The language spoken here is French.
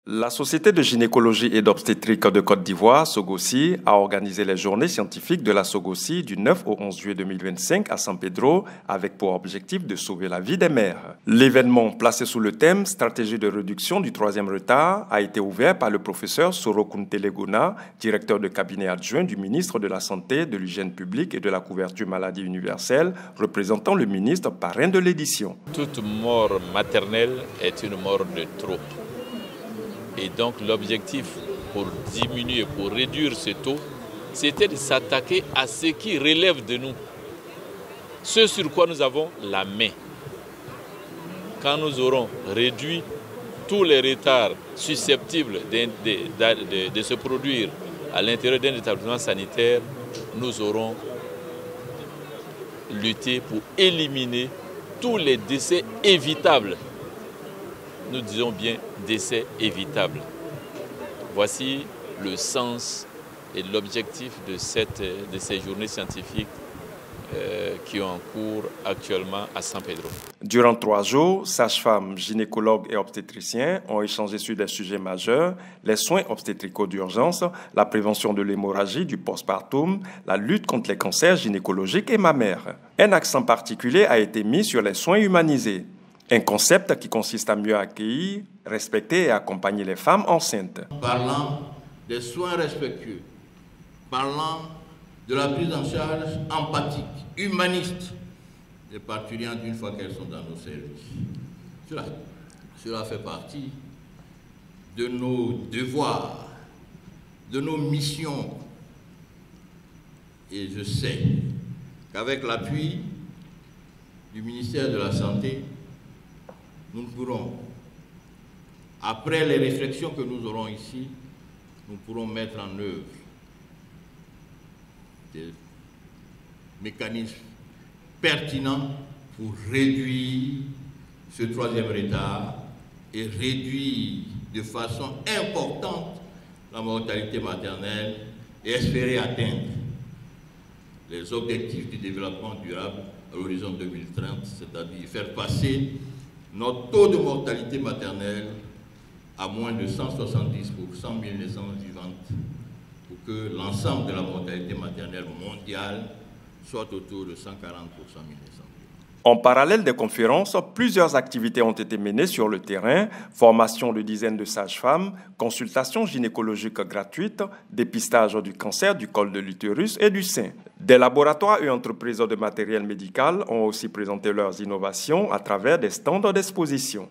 La Société de gynécologie et d'obstétrique de Côte d'Ivoire, SOGOSI, a organisé les journées scientifiques de la SOGOSI du 9 au 11 juillet 2025 à San Pedro avec pour objectif de sauver la vie des mères. L'événement, placé sous le thème « Stratégie de réduction du troisième retard », a été ouvert par le professeur Soro Kuntelegona, directeur de cabinet adjoint du ministre de la Santé, de l'Hygiène publique et de la couverture maladie universelle, représentant le ministre parrain de l'édition. Toute mort maternelle est une mort de trop. Et donc l'objectif pour diminuer, pour réduire ce taux, c'était de s'attaquer à ce qui relève de nous. Ce sur quoi nous avons la main. Quand nous aurons réduit tous les retards susceptibles de se produire à l'intérieur d'un établissement sanitaire, nous aurons lutté pour éliminer tous les décès évitables. Nous disons bien décès évitables. Voici le sens et l'objectif de ces journées scientifiques qui ont en cours actuellement à San Pedro. Durant 3 jours, sages-femmes, gynécologues et obstétriciens ont échangé sur des sujets majeurs, les soins obstétricaux d'urgence, la prévention de l'hémorragie, du postpartum, la lutte contre les cancers gynécologiques et mammaires. Un accent particulier a été mis sur les soins humanisés. Un concept qui consiste à mieux accueillir, respecter et accompagner les femmes enceintes. Parlant des soins respectueux, parlant de la prise en charge empathique, humaniste des parturientes une fois qu'elles sont dans nos services. Cela fait partie de nos devoirs, de nos missions. Et je sais qu'avec l'appui du ministère de la Santé, nous pourrons, après les réflexions que nous aurons ici, nous pourrons mettre en œuvre des mécanismes pertinents pour réduire ce troisième retard et réduire de façon importante la mortalité maternelle et espérer atteindre les objectifs du développement durable à l'horizon 2030, c'est-à-dire faire passer notre taux de mortalité maternelle à moins de 170 pour 100 000 naissances vivantes, pour que l'ensemble de la mortalité maternelle mondiale soit autour de 140 pour 100 000 naissances. En parallèle des conférences, plusieurs activités ont été menées sur le terrain, formation de dizaines de sages-femmes, consultations gynécologiques gratuites, dépistage du cancer du col de l'utérus et du sein. Des laboratoires et entreprises de matériel médical ont aussi présenté leurs innovations à travers des stands d'exposition.